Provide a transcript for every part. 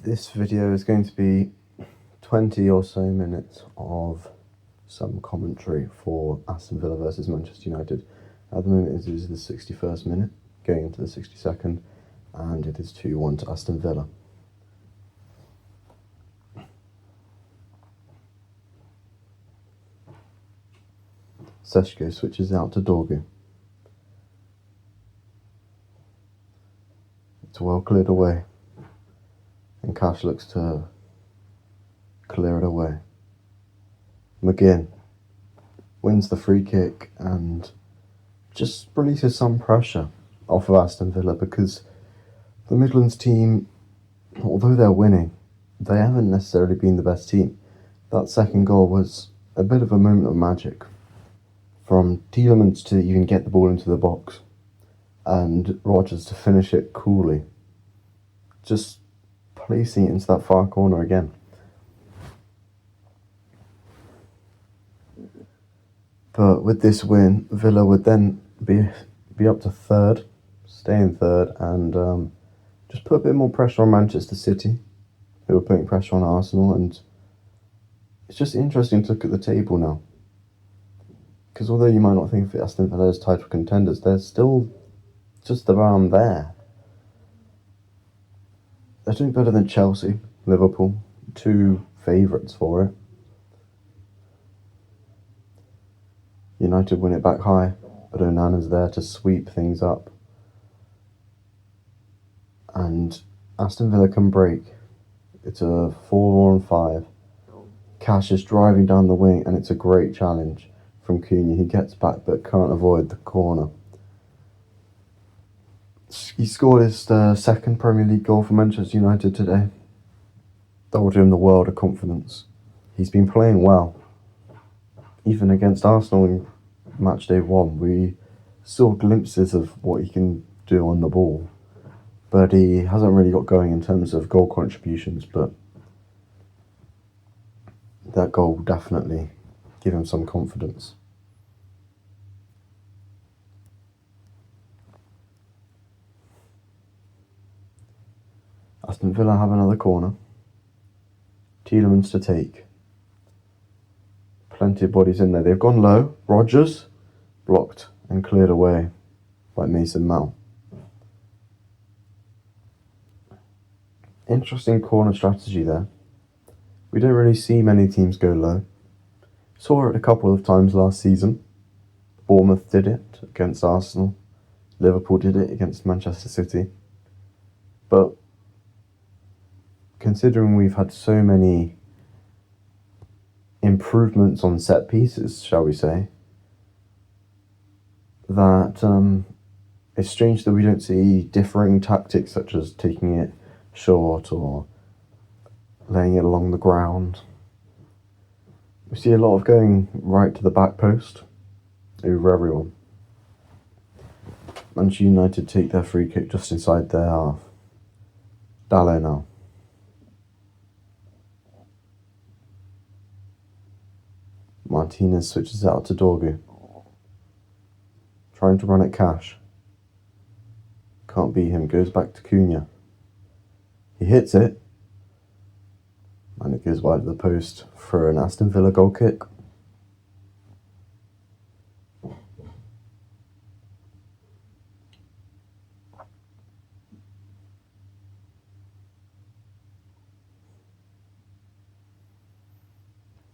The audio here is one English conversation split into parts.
This video is going to be 20 or so minutes of some commentary for Aston Villa versus Manchester United. At the moment it is the 61st minute, going into the 62nd, and it is 2-1 to Aston Villa. Seshko switches out to Dorgu. It's well cleared away, and Cash looks to clear it away. McGinn wins the free kick and just releases some pressure off of Aston Villa, because the Midlands team, although they're winning, they haven't necessarily been the best team. That second goal was a bit of a moment of magic from Tielemans to even get the ball into the box, and Rodgers to finish it coolly, just placing it into that far corner again. But with this win, Villa would then be up to third, stay in third, and just put a bit more pressure on Manchester City, who are putting pressure on Arsenal. And it's just interesting to look at the table now, because although you might not think of Aston Villa as title contenders, they're still just around there. They're doing better than Chelsea, Liverpool, two favourites for it. United win it back high, but Onana's there to sweep things up. And Aston Villa can break. It's a 4-on-5. Cash is driving down the wing, and it's a great challenge from Cunha. He gets back but can't avoid the corner. He scored his second Premier League goal for Manchester United today. That will do him the world of confidence. He's been playing well. Even against Arsenal in match day 1, we saw glimpses of what he can do on the ball, but he hasn't really got going in terms of goal contributions. But that goal will definitely give him some confidence. Aston Villa have another corner. Tielemans to take. Plenty of bodies in there. They've gone low. Rodgers blocked and cleared away by Mason Mount. Interesting corner strategy there. We don't really see many teams go low. Saw it a couple of times last season. Bournemouth did it against Arsenal. Liverpool did it against Manchester City. But considering we've had so many improvements on set pieces, shall we say, that it's strange that we don't see differing tactics, such as taking it short or laying it along the ground. We see a lot of going right to the back post over everyone. Manchester United take their free kick just inside their half. Dallo now. Martinez switches out to Dorgu. Trying to run at Cash. Can't beat him. Goes back to Cunha. He hits it. And it goes wide of the post for an Aston Villa goal kick.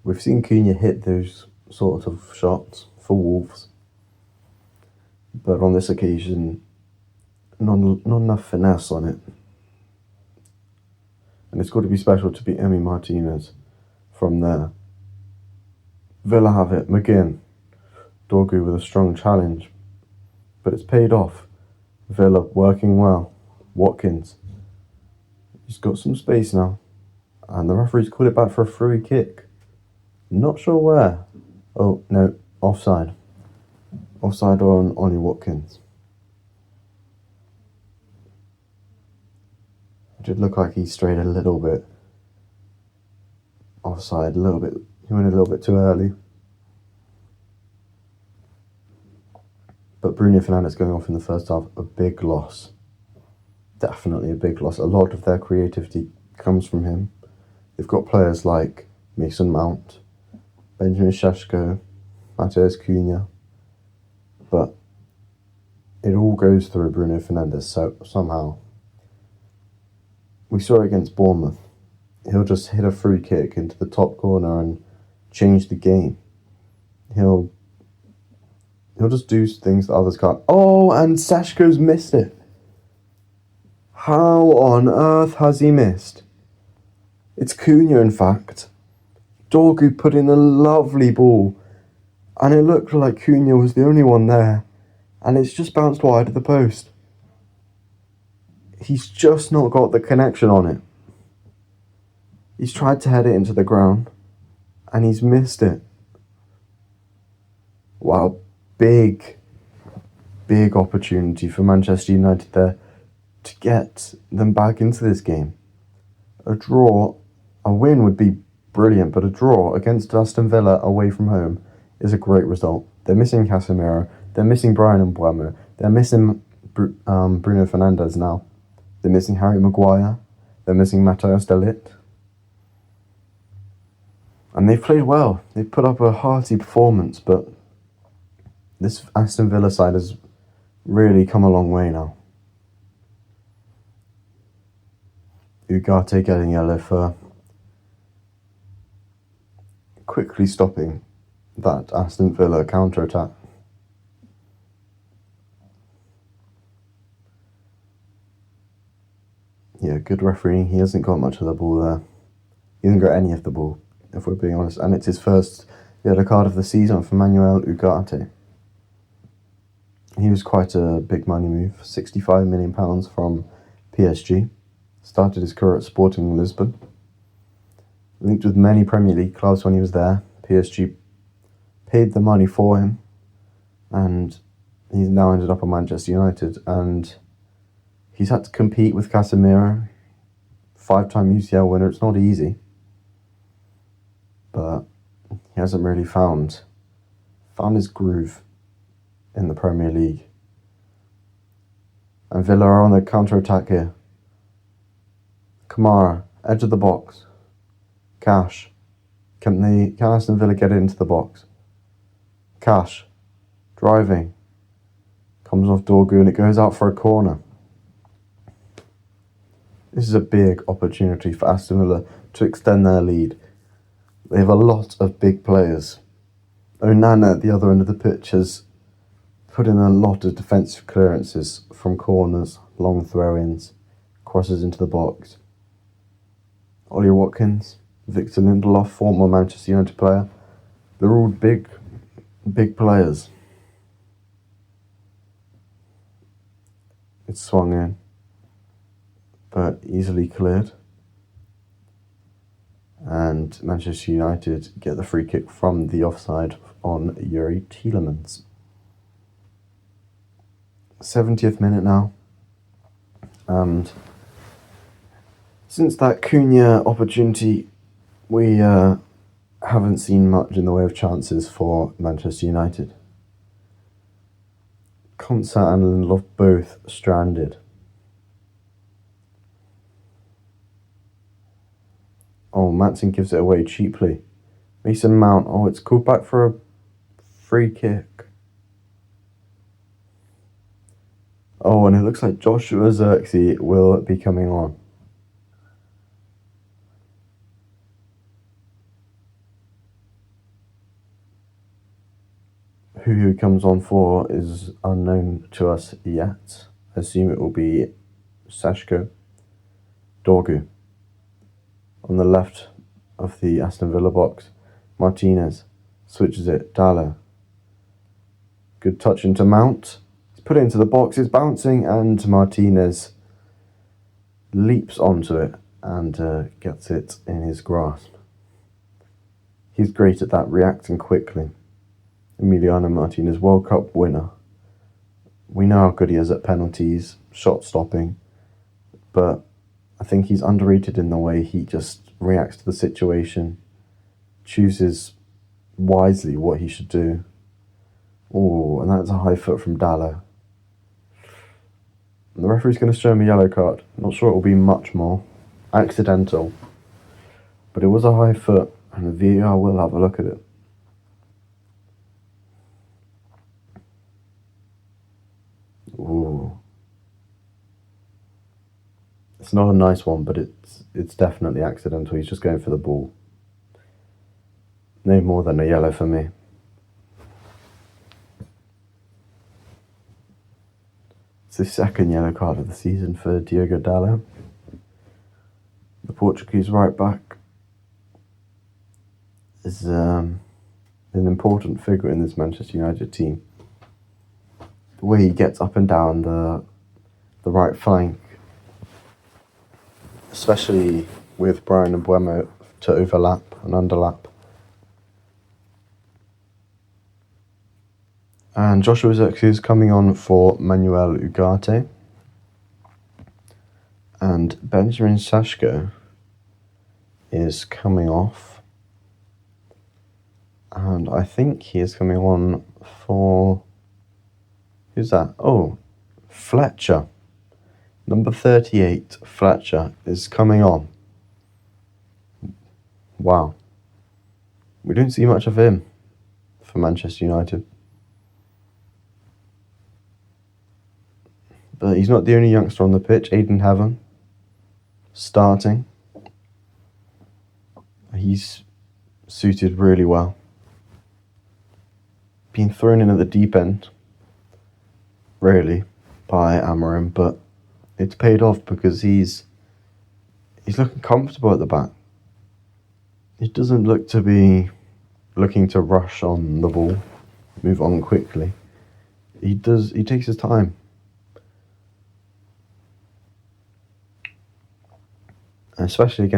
We've seen Cunha hit those sort of shots for Wolves, but on this occasion, not enough finesse on it. And it's got to be special to beat Emi Martinez from there. Villa have it. McGinn. Dorgu with a strong challenge, but it's paid off. Villa working well. Watkins. He's got some space now, and the referee's called it back for a free kick. Not sure where. Oh, no, offside. Offside on Ollie Watkins. It did look like he strayed a little bit offside, a little bit. He went a little bit too early. But Bruno Fernandes going off in the first half, a big loss. Definitely a big loss. A lot of their creativity comes from him. They've got players like Mason Mount, Benjamin Šeško, Mateus Cunha, but it all goes through Bruno Fernandes, so somehow. We saw it against Bournemouth. He'll just hit a free kick into the top corner and change the game. He'll just do things that others can't. Oh, and Šeško's missed it. How on earth has he missed? It's Cunha, in fact. Dorgu put in a lovely ball, and it looked like Cunha was the only one there, and it's just bounced wide of the post. He's just not got the connection on it. He's tried to head it into the ground, and he's missed it. Wow, big opportunity for Manchester United there to get them back into this game. A win would be brilliant, but a draw against Aston Villa away from home is a great result. They're missing Casemiro, they're missing Brian Mbeumo, they're missing Bruno Fernandes now, they're missing Harry Maguire, they're missing Matthias de Ligt. And they've played well. They've put up a hearty performance, but this Aston Villa side has really come a long way now. Ugarte getting yellow for quickly stopping that Aston Villa counter-attack. Yeah, good refereeing. He hasn't got much of the ball there. He hasn't got any of the ball, if we're being honest. And it's his first yellow card of the season for Manuel Ugarte. He was quite a big money move. £65 million from PSG. Started his career at Sporting Lisbon. Linked with many Premier League clubs when he was there. PSG paid the money for him. And he's now ended up at Manchester United. And he's had to compete with Casemiro. 5-time UCL winner. It's not easy. But he hasn't really found his groove in the Premier League. And Villa are on the counter-attack here. Kamara, edge of the box. Cash. Can Aston Villa get it into the box? Cash. Driving. Comes off Dorgu and it goes out for a corner. This is a big opportunity for Aston Villa to extend their lead. They have a lot of big players. Onana at the other end of the pitch has put in a lot of defensive clearances from corners, long throw-ins, crosses into the box. Ollie Watkins, Victor Lindelof, former Manchester United player. They're all big players. It's swung in, but easily cleared. And Manchester United get the free kick from the offside on Yuri Tielemans. 70th minute now. And since that Cunha opportunity, we haven't seen much in the way of chances for Manchester United. Konsa and Lindelof both stranded. Oh, Matson gives it away cheaply. Mason Mount. Oh, it's called back for a free kick. Oh, and it looks like Joshua Zirkzee will be coming on. Who he comes on for is unknown to us yet. I assume it will be Šeško. Dorgu. On the left of the Aston Villa box, Martinez switches it. Dalla. Good touch into Mount. He's put it into the box. It's bouncing, and Martinez leaps onto it and gets it in his grasp. He's great at that, reacting quickly. Emiliano Martinez, World Cup winner. We know how good he is at penalties, shot stopping, but I think he's underrated in the way he just reacts to the situation, chooses wisely what he should do. Oh, and that's a high foot from Dalla. And the referee's going to show him a yellow card. Not sure it will be much more. accidental, but it was a high foot, and the VAR will have a look at it. Ooh. It's not a nice one, but it's definitely accidental. He's just going for the ball. No more than a yellow for me. It's the second yellow card of the season for Diogo Dalot. The Portuguese right back is an important figure in this Manchester United team. The way he gets up and down the right flank, especially with Brian and Buemo to overlap and underlap. And Joshua Zirkzee is coming on for Manuel Ugarte. And Benjamin Sesko is coming off. And I think he is coming on for... Who's that? Oh, Fletcher. Number 38, Fletcher, is coming on. Wow. We don't see much of him for Manchester United. But he's not the only youngster on the pitch. Aiden Heaven, starting. He's suited really well. Being thrown in at the deep end, really, by Amorim, but it's paid off because he's looking comfortable at the back. He doesn't look to be looking to rush on the ball, move on quickly. He takes his time. Especially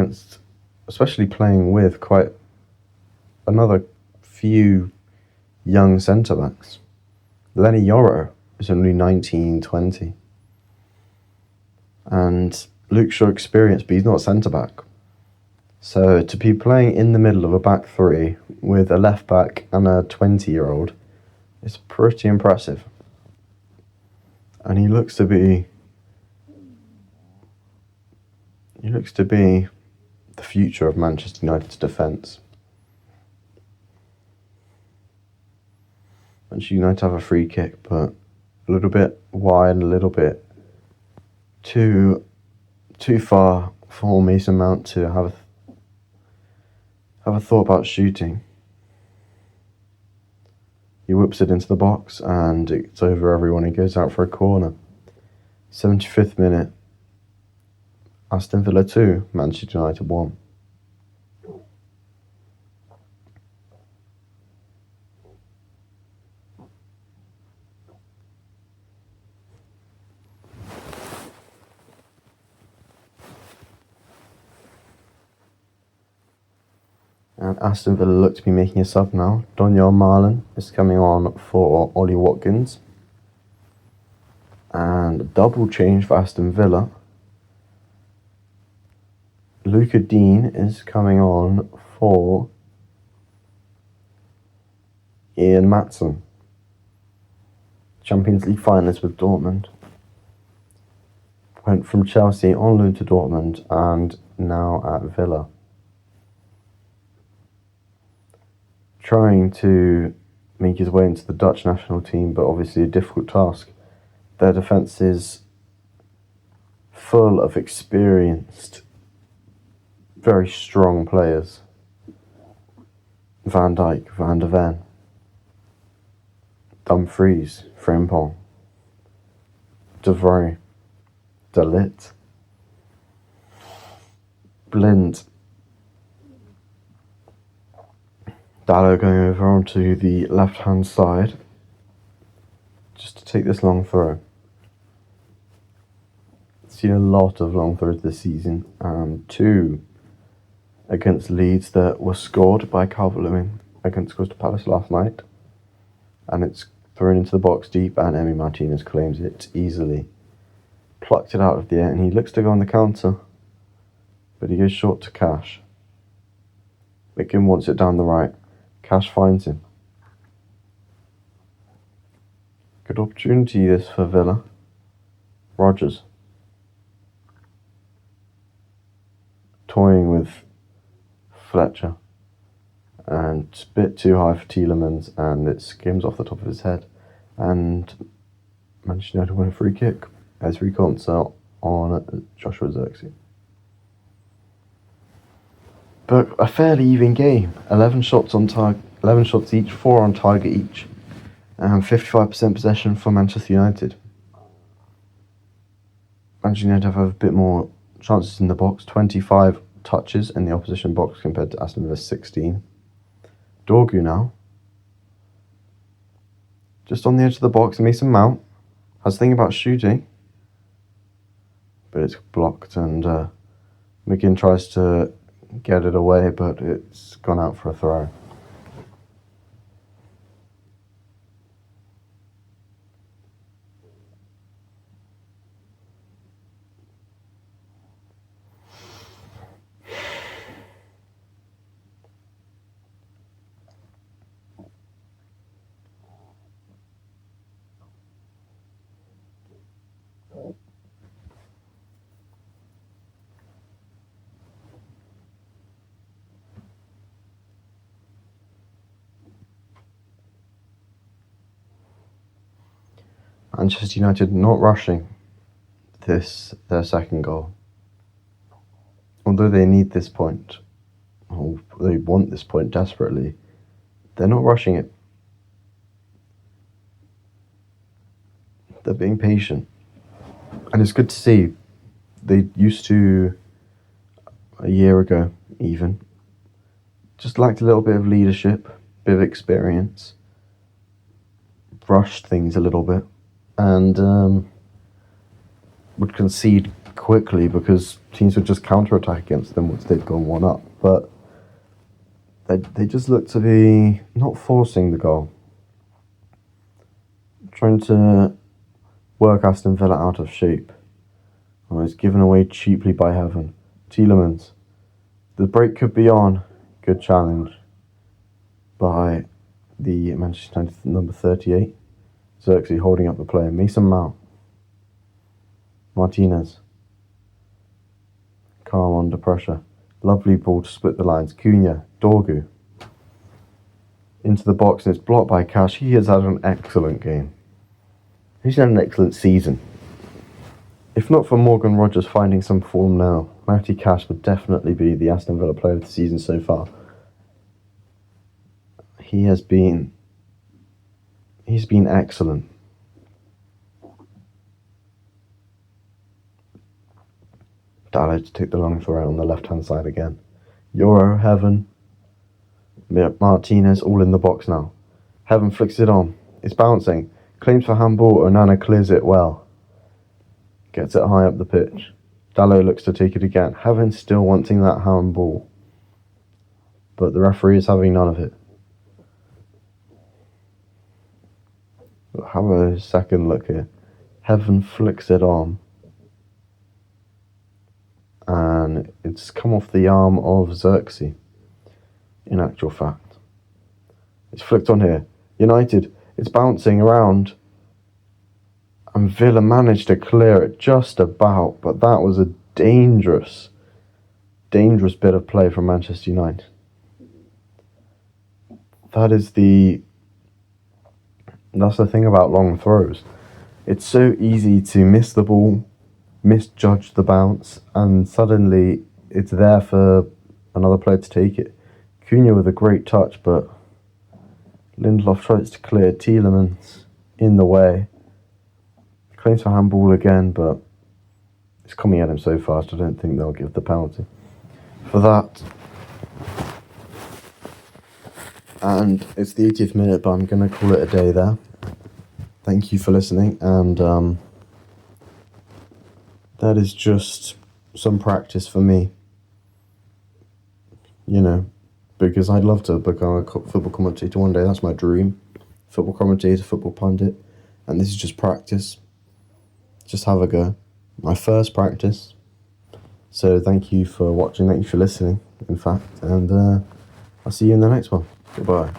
playing with quite another few young centre-backs. Lenny Yoro is only 19, 20. And Luke Shaw experienced, but he's not centre-back. So to be playing in the middle of a back three with a left-back and a 20-year-old is pretty impressive. And he looks to be the future of Manchester United's defence. Manchester United have a free kick, but a little bit wide and a little bit too far for Mason Mount to have a thought about shooting. He whips it into the box and it's over everyone. He goes out for a corner. 75th minute. Aston Villa 2, Manchester United 1. And Aston Villa look to be making a sub now. Donyell Marlon is coming on for Ollie Watkins. And double change for Aston Villa. Luca Dean is coming on for Ian Maatsen. Champions League finalist with Dortmund. Went from Chelsea on loan to Dortmund and now at Villa. Trying to make his way into the Dutch national team, but obviously a difficult task. Their defence is full of experienced, very strong players. Van Dijk, Van der Ven, Dumfries, Frimpong, De Vrij, De Ligt, Blind. Dalot going over onto the left-hand side just to take this long throw. Seen a lot of long throws this season, and 2 against Leeds that were scored by Calvert-Lewin against Crystal Palace last night, and it's thrown into the box deep, and Emi Martinez claims it easily. Plucked it out of the air, and he looks to go on the counter, but he goes short to Cash. McGinn wants it down the right. Cash finds him. Good opportunity this for Villa. Rodgers. toying with Fletcher, and it's a bit too high for Tielemans, and it skims off the top of his head, and Manchester United win a free kick. Ezri Konsa on Joshua Zirkzee. But a fairly even game. 11 shots on target, 11 shots each, 4 on target each, and 55% possession for Manchester United. Manchester United have a bit more chances in the box, 25 touches in the opposition box compared to Aston Villa's 16. Dorgu now, just on the edge of the box. Mason Mount has a thing about shooting, but it's blocked, and McGinn tries to get it away, but it's gone out for a throw. Manchester United not rushing their second goal. Although they need this point, or they want this point desperately, they're not rushing it. They're being patient. And it's good to see. They used to, a year ago even, just lacked a little bit of leadership, bit of experience, rushed things a little bit, and would concede quickly because teams would just counter-attack against them once they'd gone one up. But they just look to be not forcing the goal, trying to work Aston Villa out of shape. Oh, it's given away cheaply by Heaven. Tielemans, the break could be on. Good challenge by the Manchester United number 38. Zirkzee holding up the play. Mason Mount. Martinez. Calm under pressure. Lovely ball to split the lines. Cunha. Dorgu. Into the box, and it's blocked by Cash. He has had an excellent game. He's had an excellent season. If not for Morgan Rogers finding some form now, Matty Cash would definitely be the Aston Villa player of the season so far. He's been excellent. Dalot to take the long throw on the left-hand side again. Euro, Heaven, Martinez, all in the box now. Heaven flicks it on. It's bouncing. Claims for handball. Onana clears it well. Gets it high up the pitch. Dalot looks to take it again. Heaven still wanting that handball, but the referee is having none of it. We'll have a second look here. Heaven flicks it on, and it's come off the arm of Zirkzee. In actual fact, it's flicked on here. United, it's bouncing around, and Villa managed to clear it just about, but that was a dangerous bit of play from Manchester United. That's the thing about long throws. It's so easy to miss the ball, misjudge the bounce, and suddenly it's there for another player to take it. Cunha with a great touch, but Lindelof tries to clear. Tielemans in the way. Claims for handball again, but it's coming at him so fast I don't think they'll give the penalty for that. And it's the 80th minute, but I'm going to call it a day there. Thank you for listening, and that is just some practice for me, because I'd love to become a football commentator one day. That's my dream. Football commentator, football pundit, and this is just practice. Just have a go. My first practice. So thank you for watching, thank you for listening, in fact, and I'll see you in the next one. Goodbye.